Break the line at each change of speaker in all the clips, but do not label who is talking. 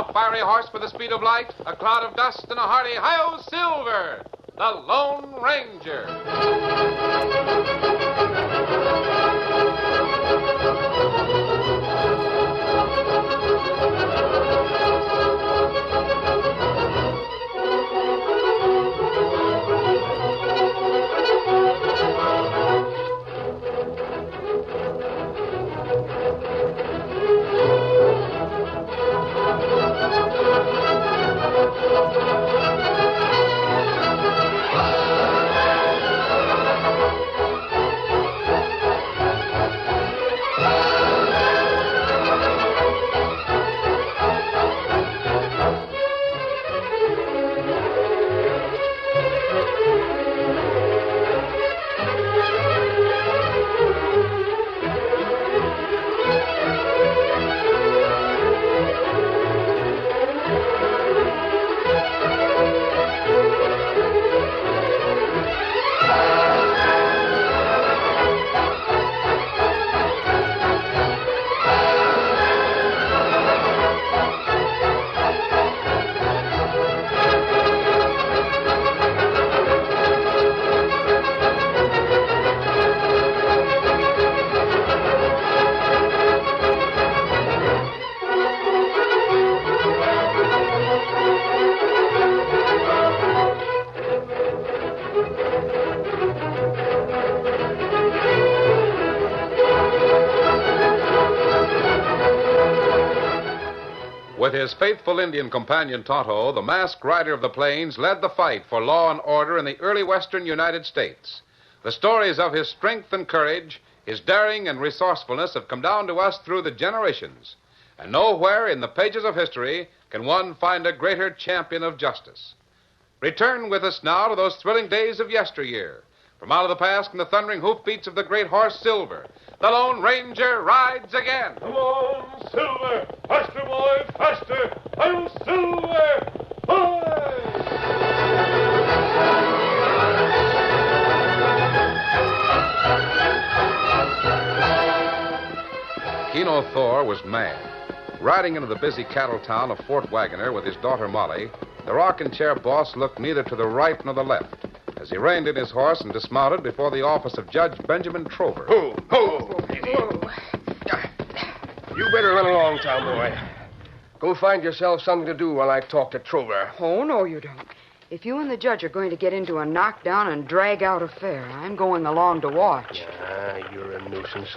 A fiery horse with the speed of light, a cloud of dust, and a hearty hi-yo Silver, the Lone Ranger. With his faithful Indian companion Tonto, the masked rider of the plains led the fight for law and order in the early western United States. The stories of his strength and courage, his daring and resourcefulness have come down to us through the generations. And nowhere in the pages of history can one find a greater champion of justice. Return with us now to those thrilling days of yesteryear. From out of the past and the thundering hoofbeats of the great horse Silver, the Lone Ranger rides again.
Come on, Silver! Faster, boy, faster! I'm Silver! Boy!
Keeno Thor was mad. Riding into the busy cattle town of Fort Wagoner with his daughter Molly, the rocking chair boss looked neither to the right nor the left as he reined in his horse and dismounted before the office of Judge Benjamin Trover.
Ho! You better run along, town boy. Go find yourself something to do while I talk to Trover.
Oh, no, you don't. If you and the judge are going to get into a knockdown and drag-out affair, I'm going along to watch.
You're a nuisance.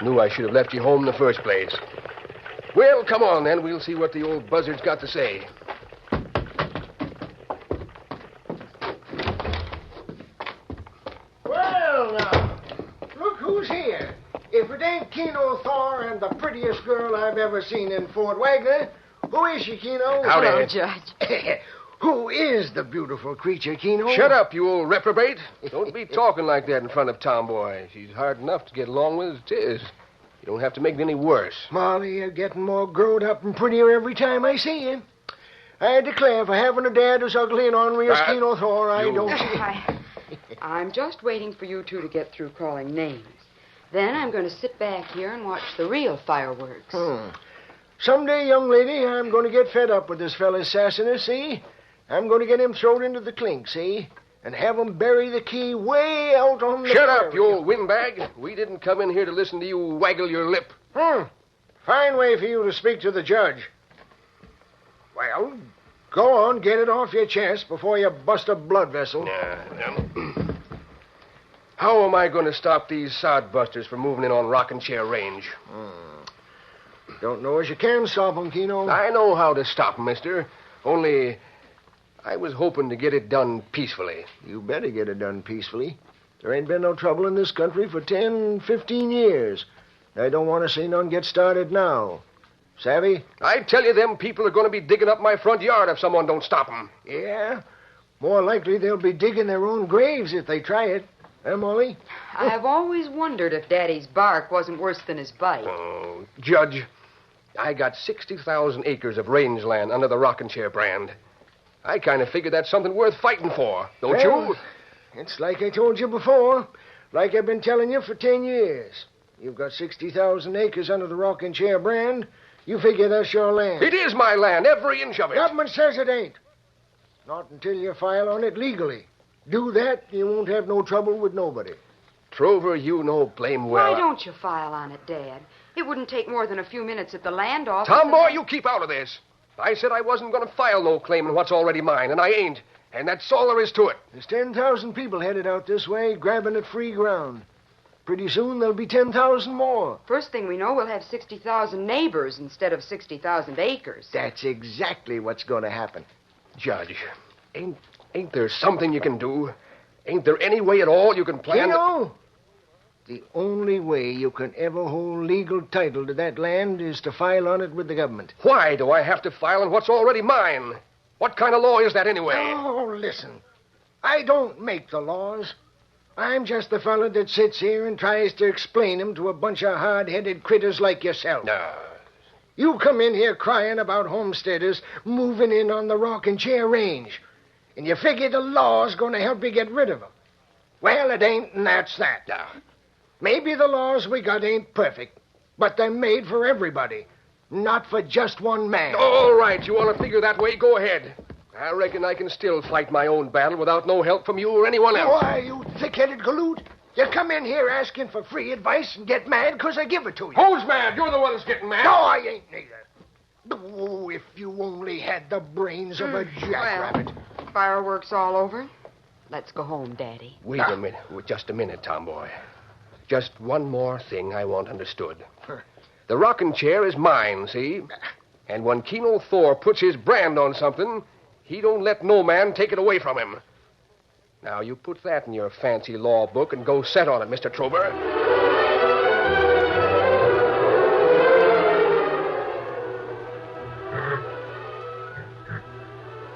Knew I should have left you home in the first place. Well, come on, then. We'll see what the old buzzard's got to say.
Well, now, look who's here. If it ain't Keeno Thor and the prettiest girl I've ever seen in Fort Wagner, who is she, Keeno?
Howdy.
Hello, Judge.
Who is the beautiful creature, Keeno?
Shut up, you old reprobate. Don't be talking like that in front of Tomboy. She's hard enough to get along with as it is. You don't have to make it any worse.
Molly, you're getting more growed up and prettier every time I see you. I declare, for having a dad as ugly and ornery as Keeno Thor, I don't see...
I'm just waiting for you two to get through calling names. Then I'm going to sit back here and watch the real fireworks.
Someday, young lady, I'm going to get fed up with this fella's sassiness, see? I'm going to get him thrown into the clink, see? And have him bury the key way out on the
Shut up,
prairie.
you old windbag. We didn't come in here to listen to you waggle your lip.
Fine way for you to speak to the judge. Well, go on, get it off your chest before you bust a blood vessel.
How am I going to stop these sodbusters from moving in on Rocking Chair Range?
Don't know as you can stop 'em, Keeno.
I know how to stop 'em, mister. Only I was hoping to get it done peacefully.
You better get it done peacefully. There ain't been no trouble in this country for 10, 15 years. I don't want to see none get started now. Savvy?
I tell you, them people are going to be digging up my front yard if someone don't stop 'em.
Yeah? More likely they'll be digging their own graves if they try it. Molly?
I've always wondered if Daddy's bark wasn't worse than his bite.
Oh, Judge, I got 60,000 acres of rangeland under the Rocking Chair brand. I kind of figure that's something worth fighting for, don't you?
It's like I told you before. Like I've been telling you for 10 years. You've got 60,000 acres under the Rocking Chair brand. You figure that's your land.
It is my land, every inch of it.
Government says it ain't. Not until you file on it legally. Do that, you won't have no trouble with nobody.
Trover, you know blame well.
Why don't you file on it, Dad? It wouldn't take more than a few minutes at the land office.
Tom, boy, you keep out of this. I said I wasn't going to file no claim on what's already mine, and I ain't. And that's all there is to it.
There's 10,000 people headed out this way, grabbing at free ground. Pretty soon there'll be 10,000 more.
First thing we know, we'll have 60,000 neighbors instead of 60,000 acres.
That's exactly what's going to happen.
Judge, ain't there something you can do? Ain't there any way at all you can plan?
Keeno, the only way you can ever hold legal title to that land is to file on it with the government.
Why do I have to file on what's already mine? What kind of law is that anyway?
Oh, listen. I don't make the laws. I'm just the fella that sits here and tries to explain them to a bunch of hard-headed critters like yourself.
No.
You come in here crying about homesteaders moving in on the Rocking Chair Range, and you figure the law's going to help you get rid of them. Well, it ain't, and that's that.
No.
Maybe the laws we got ain't perfect, but they're made for everybody, not for just one man.
All right, you want to figure that way? Go ahead. I reckon I can still fight my own battle without no help from you or anyone else.
Why, you thick-headed galoot? You come in here asking for free advice and get mad because I give it to you.
Who's mad? You're the one that's getting mad.
No, I ain't neither. Oh, if you only had the brains of a jackrabbit.
Well, fireworks all over. Let's go home, Daddy.
Wait a minute. Just a minute, Tomboy. Just one more thing I want understood. The rocking chair is mine, see? And when Keeno Thor puts his brand on something, he don't let no man take it away from him. Now, you put that in your fancy law book and go set on it, Mr. Trover.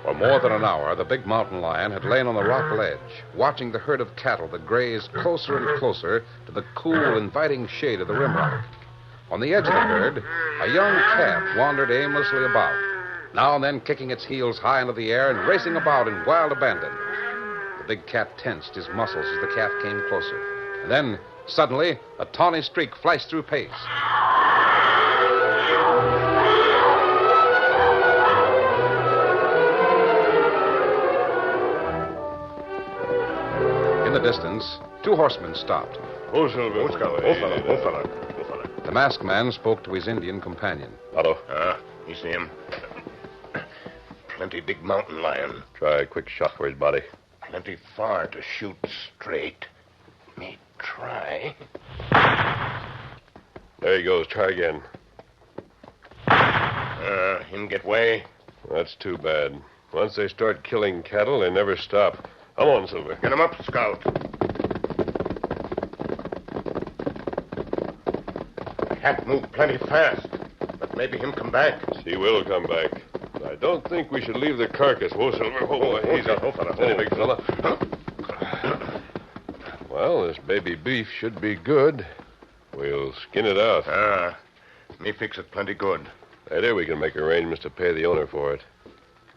For more than an hour, the big mountain lion had lain on the rock ledge, watching the herd of cattle that grazed closer and closer to the cool, inviting shade of the rimrock. On the edge of the herd, a young calf wandered aimlessly about, now and then kicking its heels high into the air and racing about in wild abandon. The big cat tensed his muscles as the calf came closer. And then, suddenly, a tawny streak flashed through pace. In the distance, two horsemen stopped.
Oh, Silver. Oh, fella.
The masked man spoke to his Indian companion.
Hello. You see him? Plenty big mountain lion.
Try a quick shot for his body.
Plenty far to shoot straight. Me try.
There he goes. Try again.
Him get way.
That's too bad. Once they start killing cattle, they never stop. Come on, Silver.
Get him up, Scout. Cat move plenty fast, but maybe him come back.
He will come back. I don't think we should leave the carcass. Whoa, Silver. Whoa,
easy.
fella. Steady, big fella. Well, this baby beef should be good. We'll skin it out.
Me fix it plenty good.
Later, we can make arrangements to pay the owner for it.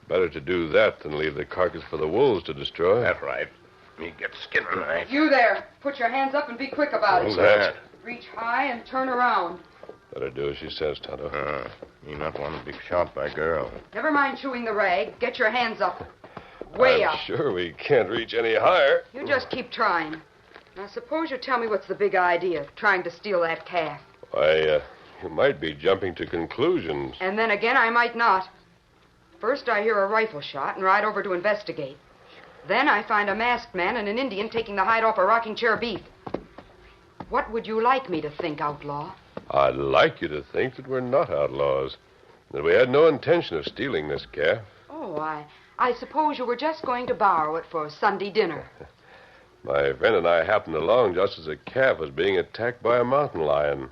Better to do that than leave the carcass for the wolves to destroy.
That's right. Me get skinner knife.
You there. Put your hands up and be quick about
Who's
it.
that?
Reach high and turn around.
Better do as she says, Tonto.
Me not want to be shot by girl.
Never mind chewing the rag. Get your hands up. Way
I'm
up.
sure we can't reach any higher.
You just keep trying. Now, suppose you tell me what's the big idea of trying to steal that calf.
Why, you might be jumping to conclusions.
And then again, I might not. First, I hear a rifle shot and ride over to investigate. Then I find a masked man and an Indian taking the hide off a rocking chair beef. What would you like me to think, outlaw?
I'd like you to think that we're not outlaws. That we had no intention of stealing this calf.
Oh, I suppose you were just going to borrow it for Sunday dinner.
My friend and I happened along just as a calf was being attacked by a mountain lion.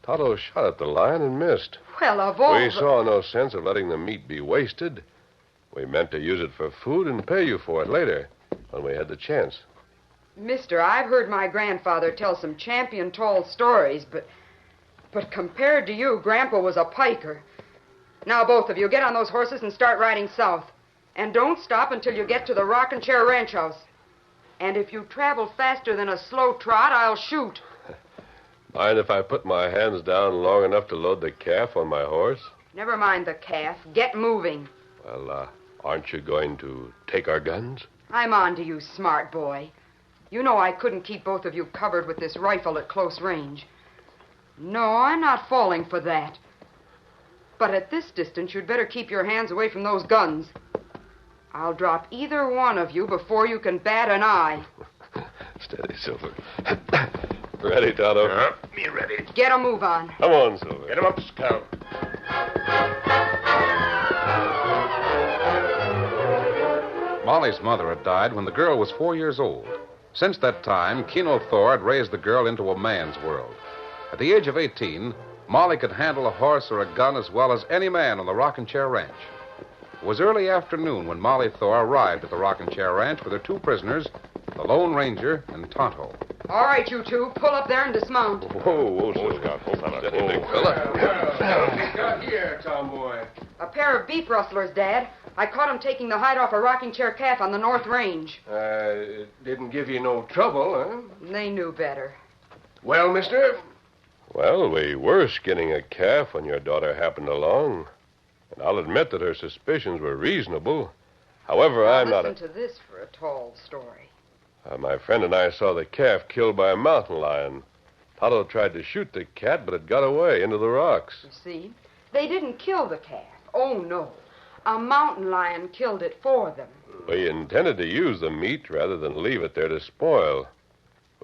Tonto shot at the lion and missed.
Well, of all
We saw no sense of letting the meat be wasted. We meant to use it for food and pay you for it later, when we had the chance.
Mister, I've heard my grandfather tell some champion tall stories, but compared to you, Grandpa was a piker. Now, both of you, get on those horses and start riding south. And don't stop until you get to the Rocking Chair Ranch House. And if you travel faster than a slow trot, I'll shoot.
Mind if I put my hands down long enough to load the calf on my horse?
Never mind the calf. Get moving.
Well, aren't you going to take our guns?
I'm on to you, smart boy. You know I couldn't keep both of you covered with this rifle at close range. No, I'm not falling for that. But at this distance, you'd better keep your hands away from those guns. I'll drop either one of you before you can bat an eye.
Steady, Silver. Ready, Tonto?
Me ready.
Get a move on.
Come on, Silver.
Get him up, Scout.
Molly's mother had died when the girl was 4 years old. Since that time, Keeno Thor had raised the girl into a man's world. At the age of 18, Molly could handle a horse or a gun as well as any man on the Rockin' Chair Ranch. It was early afternoon when Molly Thor arrived at the Rockin' Chair Ranch with her two prisoners, the Lone Ranger and Tonto.
All right, you two, pull up there and dismount.
Whoa, Scout. Hold on. Steady, big fella.
What you got here, tomboy?
A pair of beef rustlers, Dad. I caught them taking the hide off a rocking chair calf on the North Range.
Didn't give you no trouble, huh?
They knew better.
Well, mister?
Well, we were skinning a calf when your daughter happened along. And I'll admit that her suspicions were reasonable. However,
Now
I'm not
listen to this for a tall story.
My friend and I saw the calf killed by a mountain lion. Tonto tried to shoot the cat, but it got away into the rocks.
You see, they didn't kill the calf. Oh, no. A mountain lion killed it for them.
We intended to use the meat rather than leave it there to spoil.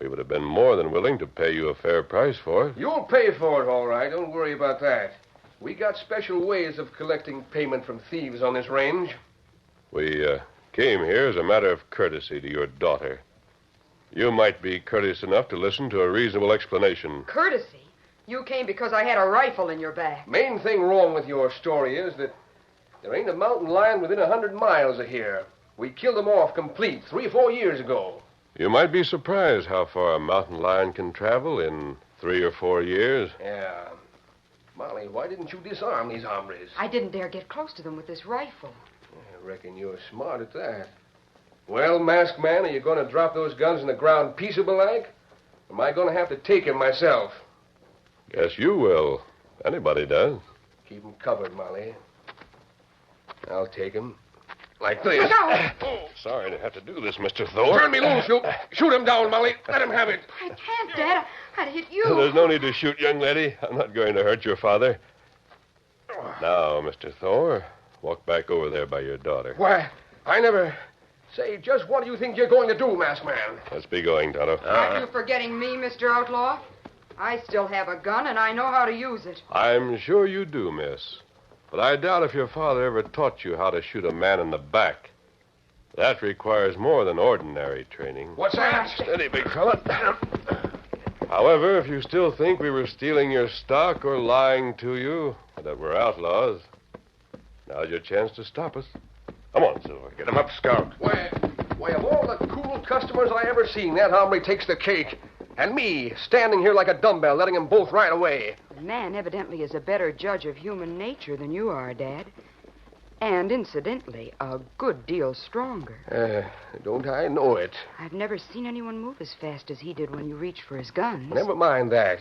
We would have been more than willing to pay you a fair price for it.
You'll pay for it, all right. Don't worry about that. We got special ways of collecting payment from thieves on this range.
We came here as a matter of courtesy to your daughter. You might be courteous enough to listen to a reasonable explanation.
Courtesy? You came because I had a rifle in your back.
Main thing wrong with your story is that there ain't a mountain lion within 100 miles of here. We killed him off complete 3 or 4 years ago.
You might be surprised how far a mountain lion can travel in 3 or 4 years.
Yeah. Molly, why didn't you disarm these hombres?
I didn't dare get close to them with this rifle.
I reckon you're smart at that. Well, masked man, are you going to drop those guns in the ground peaceable-like? Or am I going to have to take 'em myself?
Guess you will. Anybody does.
Keep 'em covered, Molly. I'll take 'em. Like this.
Look out!
Sorry to have to do this, Mr. Thor.
Turn me loose, you. Shoot him down, Molly. Let him have it.
I can't, Dad. I'd hit you.
There's no need to shoot, young lady. I'm not going to hurt your father. Now, Mr. Thor, walk back over there by your daughter.
Why, I never... Say, just what do you think you're going to do, masked man?
Let's be going, Tonto.
Are you forgetting me, Mr. Outlaw? I still have a gun, and I know how to use it.
I'm sure you do, miss. But I doubt if your father ever taught you how to shoot a man in the back. That requires more than ordinary training.
What's that?
Steady, big fella. However, if you still think we were stealing your stock or lying to you, or that we're outlaws, now's your chance to stop us. Come on, Silver.
Get him up, Scout.
Why, of all the cool customers I ever seen, that hombre takes the cake. And me, standing here like a dumbbell, letting them both ride away.
The man evidently is a better judge of human nature than you are, Dad. And, incidentally, a good deal stronger.
Don't I know it?
I've never seen anyone move as fast as he did when you reached for his guns.
Never mind that.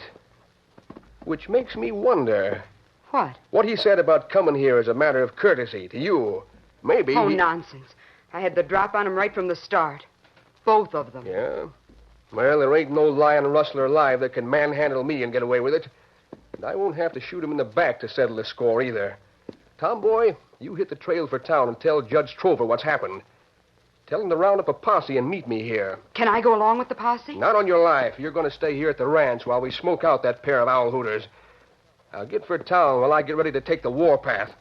Which makes me wonder
What?
what he said about coming here as a matter of courtesy to you. Maybe
Oh,
he...
nonsense. I had the drop on him right from the start. Both of them.
Yeah? Well, there ain't no lion rustler alive that can manhandle me and get away with it. And I won't have to shoot him in the back to settle the score either. Tomboy, you hit the trail for town and tell Judge Trover what's happened. Tell him to round up a posse and meet me here.
Can I go along with the posse?
Not on your life. You're going to stay here at the ranch while we smoke out that pair of owl hooters. I'll get for town while I get ready to take the warpath.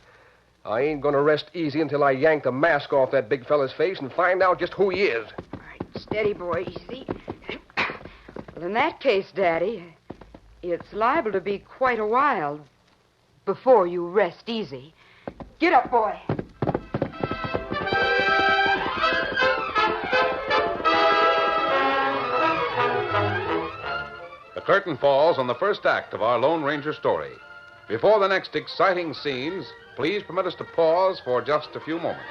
I ain't going to rest easy until I yank the mask off that big fella's face and find out just who he is.
All right, steady, boy. Easy. Well, in that case, Daddy, it's liable to be quite a while before you rest easy. Get up, boy.
The curtain falls on the first act of our Lone Ranger story. Before the next exciting scenes, please permit us to pause for just a few moments.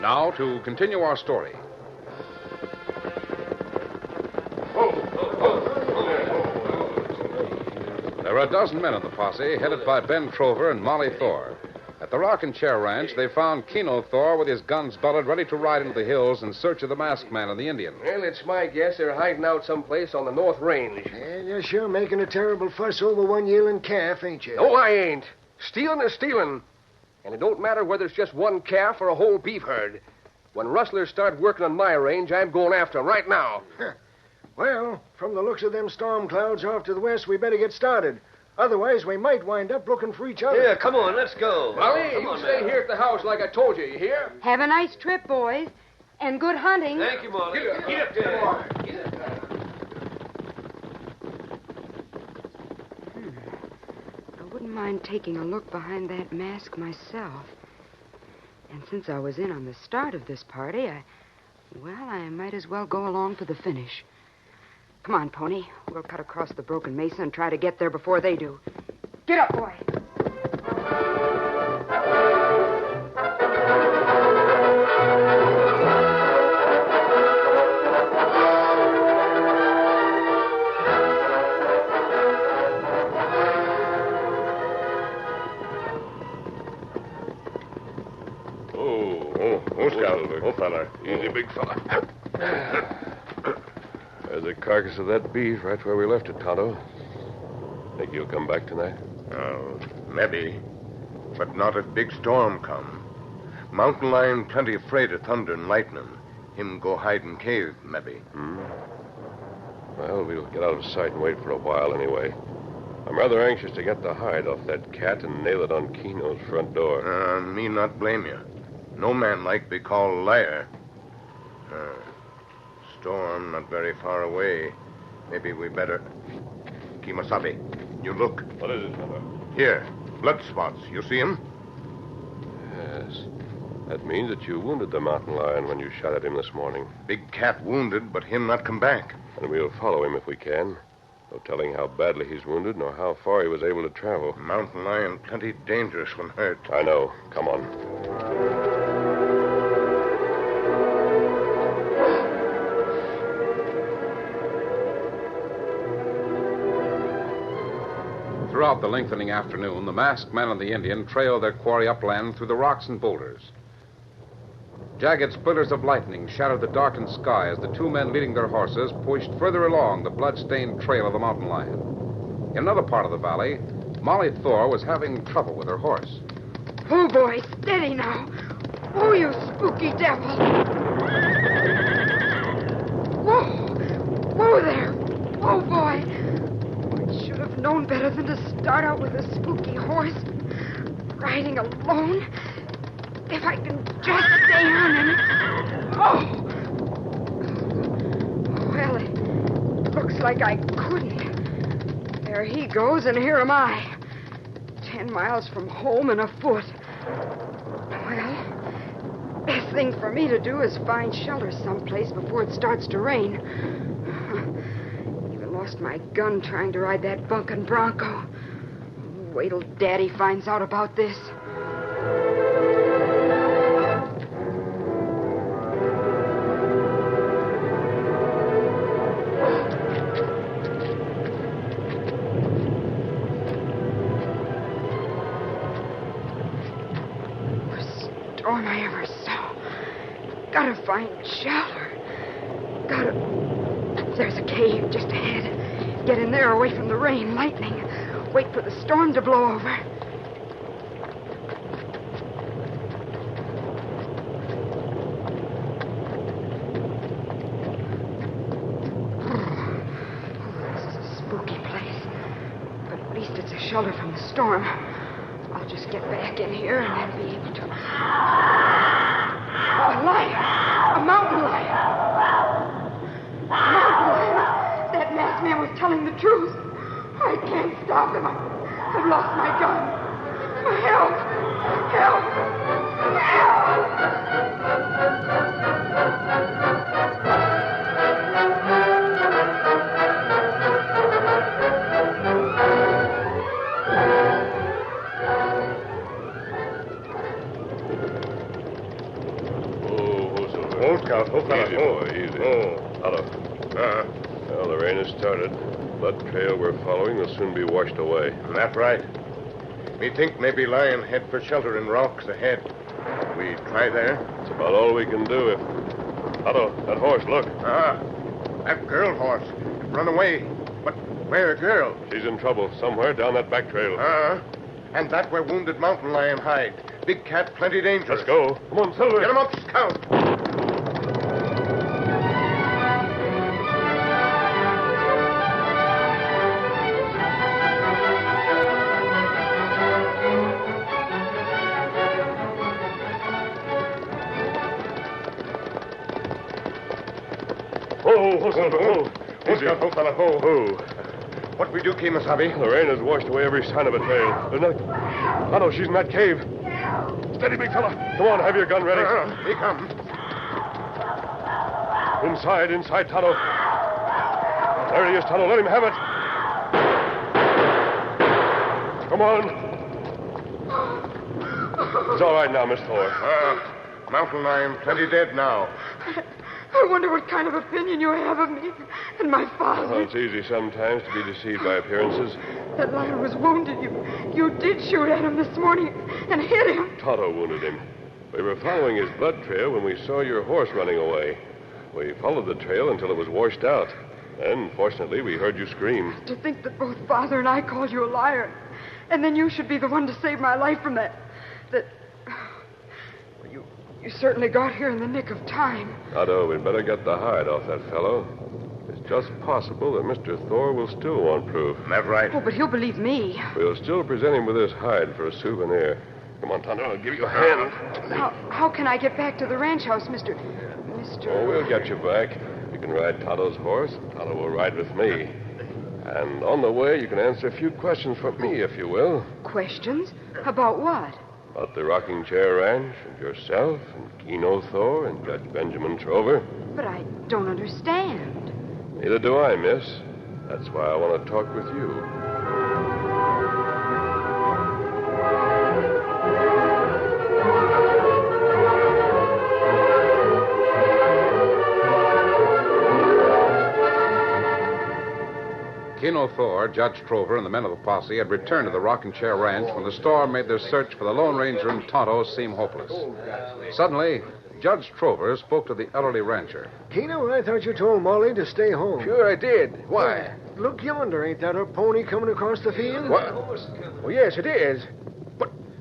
Now, to continue our story. There were a dozen men in the posse, headed by Ben Trover and Molly Thor. At the Rocking Chair Ranch, they found Keeno Thor with his guns belted, ready to ride into the hills in search of the masked man and the Indian.
Well, it's my guess they're hiding out someplace on the North Range.
Yeah, you're sure making a terrible fuss over one yearling calf, ain't you?
No, I ain't. Stealing is stealing. And it don't matter whether it's just one calf or a whole beef herd. When rustlers start working on my range, I'm going after them right now.
Well, from the looks of them storm clouds off to the west, we better get started. Otherwise, we might wind up looking for each other.
Yeah, come on, let's go.
Molly, you stay here at the house like I told you, you hear?
Have a nice trip, boys. And good hunting.
Thank you, Molly.
Get up there.
I wouldn't mind taking a look behind that mask myself. And since I was in on the start of this party, I might as well go along for the finish. Come on, Pony. We'll cut across the broken mesa and try to get there before they do. Get up, boy.
Oh, Scout. Oh, fella. Easy, big fella. There's the carcass of that beef right where we left it, Tonto. Think he'll come back tonight?
Oh, maybe. But not if big storm come. Mountain lion plenty afraid of thunder and lightning. Him go hide in cave, maybe.
Well, we'll get out of sight and wait for a while anyway. I'm rather anxious to get the hide off that cat and nail it on Keeno's front door.
Me not blame you. No man like be called liar. Storm not very far away. Maybe we better... Kimasabi, you look.
What is it, Tonto?
Here, blood spots. You see him?
Yes. That means that you wounded the mountain lion when you shot at him this morning.
Big cat wounded, but him not come back.
And we'll follow him if we can. No telling how badly he's wounded, nor how far he was able to travel.
Mountain lion plenty dangerous when hurt.
I know. Come on.
Throughout the lengthening afternoon, the masked man and the Indian trailed their quarry upland through the rocks and boulders. Jagged splinters of lightning shattered the darkened sky as the two men leading their horses pushed further along the blood-stained trail of the mountain lion. In another part of the valley, Molly Thor was having trouble with her horse.
Oh, boy, steady now. Oh, you spooky devil. Whoa there. Oh, boy. I should have known better than to start out with a spooky horse. Riding alone. If I can just stay on him. Oh! Well, it looks like I couldn't. There he goes, and here am I. 10 miles from home and afoot. Well, best thing for me to do is find shelter someplace before it starts to rain. Even lost my gun trying to ride that bunkin' bronco. Wait till Daddy finds out about this. Storm I ever saw. Gotta find shelter. There's a cave just ahead. Get in there away from the rain, lightning. Wait for the storm to blow over. This is a spooky place. But at least it's a shelter from the storm. I'll just get back in here and then be able to... A lion! A mountain lion! A mountain lion! That masked man was telling the truth. I can't stop him. I've lost my gun. Help! Help!
fella. Easy, boy, easy. Tonto. Well, the rain has started. The blood trail we're following will soon be washed away.
That's right. Me think maybe lion head for shelter in rocks ahead. We try there?
It's about all we can do if... Tonto, that horse, look.
That girl horse. It run away. But where girl?
She's in trouble somewhere down that back trail.
And that where wounded mountain lion hide. Big cat plenty dangerous.
Let's go. Come on, Silver.
Get him up, Scout.
Easy.
What we do, Kemosabe?
The rain has washed away every sign of a trail. There's nothing... Tonto, she's in that cave. Steady, big fella. Come on, have your gun ready.
Here comes.
Inside, Tonto. There he is, Tonto. Let him have it. Come on. It's all right now, Miss Thor.
Mountain lion plenty dead now.
I wonder what kind of opinion you have of me and my father.
Well, it's easy sometimes to be deceived by appearances.
That lion was wounded. You did shoot at him this morning and hit him.
Tonto wounded him. We were following his blood trail when we saw your horse running away. We followed the trail until it was washed out. Then, fortunately, we heard you scream.
To think that both Father and I called you a liar. And then you should be the one to save my life from that... You certainly got here in the nick of time.
Tonto, we'd better get the hide off that fellow. It's just possible that Mr. Thor will still want proof.
That's right.
Oh, but he'll believe me.
We'll still present him with this hide for a souvenir. Come on, Tonto, I'll give you a hand.
How can I get back to the ranch house, Mr.
Oh, we'll get you back. You can ride Tonto's horse, and Tonto will ride with me. And on the way, you can answer a few questions for me, if you will.
Questions? About what?
About the Rocking Chair Ranch, and yourself, and Keeno Thor, and Judge Benjamin Trover.
But I don't understand.
Neither do I, miss. That's why I want to talk with you.
Keeno Thor, Judge Trover, and the men of the posse had returned to the Rocking Chair Ranch when the storm made their search for the Lone Ranger and Tonto seem hopeless. Suddenly, Judge Trover spoke to the elderly rancher.
Keeno, I thought you told Molly to stay home.
Sure I did. Why?
Look yonder. Ain't that her pony coming across the field?
What? Well, yes, it is.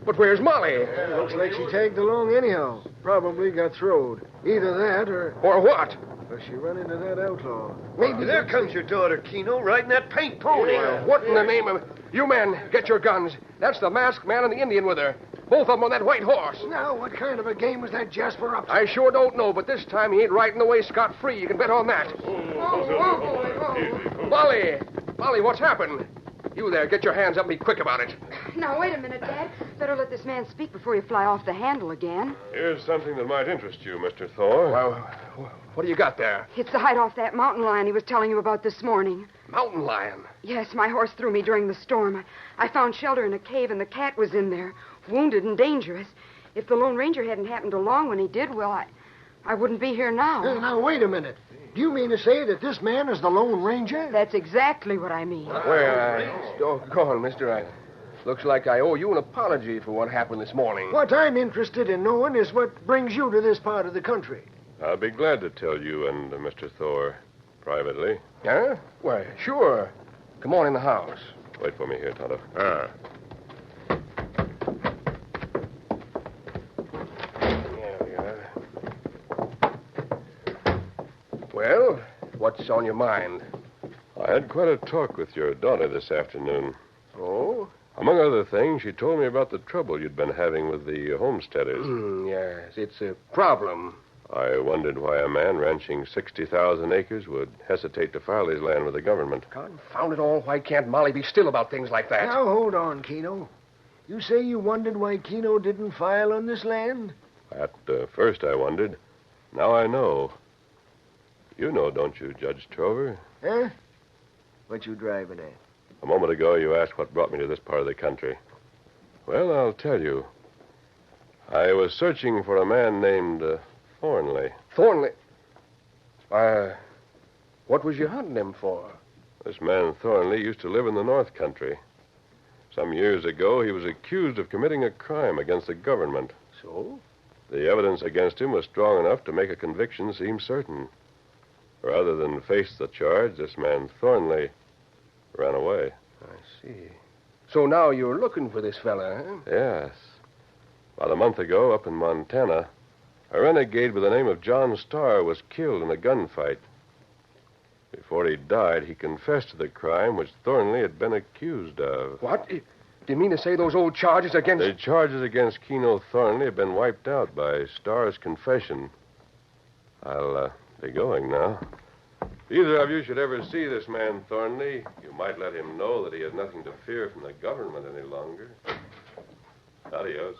But where's Molly?
Looks like she tagged along anyhow. Probably got throwed. Either that or...
Or what?
Or she run into that outlaw.
Maybe there comes your daughter, Keeno, riding that paint pony.
What in the name of... You men, get your guns. That's the masked man and the Indian with her. Both of them on that white horse.
Now, what kind of a game was that Jasper up to?
I sure don't know, but this time he ain't riding away scot-free. You can bet on that. Molly! Molly, what's happened? You there, get your hands up and be quick about it.
Now, wait a minute, Dad. Better let this man speak before you fly off the handle again.
Here's something that might interest you, Mr. Thor.
Well, what do you got there?
It's the hide off that mountain lion he was telling you about this morning.
Mountain lion?
Yes, my horse threw me during the storm. I found shelter in a cave, and the cat was in there, wounded and dangerous. If the Lone Ranger hadn't happened along when he did, well, I wouldn't be here now.
Now, wait a minute. Do you mean to say that this man is the Lone Ranger?
That's exactly what I mean.
Well, go on, mister. Looks like I owe you an apology for what happened this morning.
What I'm interested in knowing is what brings you to this part of the country.
I'll be glad to tell you and Mr. Thor privately.
Yeah? Why, sure. Come on in the house.
Wait for me here, Tonto.
Well, what's on your mind?
I had quite a talk with your daughter this afternoon.
Oh?
Among other things, she told me about the trouble you'd been having with the homesteaders.
Yes, it's a problem.
I wondered why a man ranching 60,000 acres would hesitate to file his land with the government.
Confound it all, why can't Molly be still about things like that?
Now, hold on, Keeno. You say you wondered why Keeno didn't file on this land?
At first I wondered. Now I know. You know, don't you, Judge Trover?
Huh? What you driving at?
A moment ago, you asked what brought me to this part of the country. Well, I'll tell you. I was searching for a man named Thornley.
Thornley? What was you hunting him for?
This man Thornley used to live in the North Country. Some years ago, he was accused of committing a crime against the government.
So?
The evidence against him was strong enough to make a conviction seem certain. Rather than face the charge, this man Thornley ran away.
I see. So now you're looking for this fella, huh?
Yes. About a month ago, up in Montana, a renegade by the name of John Starr was killed in a gunfight. Before he died, he confessed to the crime which Thornley had been accused of.
What? Do you mean to say those old charges against...
The charges against Keeno Thornley have been wiped out by Starr's confession. I'll be going now. If either of you should ever see this man Thornley, you might let him know that he has nothing to fear from the government any longer. Adios.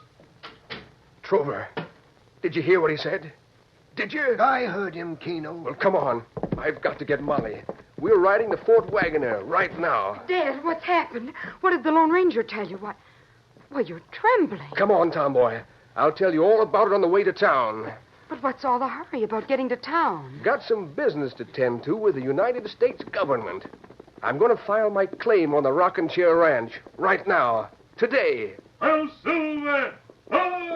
Trover, did you hear what he said? Did you?
I heard him, Keeno.
Well, come on. I've got to get Molly. We're riding to Fort Wagoner right now.
Dad, what's happened? What did the Lone Ranger tell you? What? Well, you're trembling.
Come on, Tomboy. I'll tell you all about it on the way to town.
But what's all the hurry about getting to town?
Got some business to tend to with the United States government. I'm going to file my claim on the Rockin' Chair Ranch right now. Today.
I'll Silver! Hi!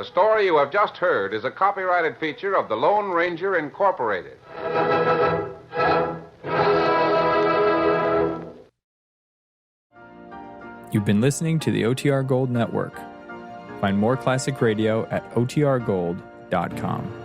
The story you have just heard is a copyrighted feature of the Lone Ranger Incorporated.
You've been listening to the OTR Gold Network. Find more classic radio at otrgold.com.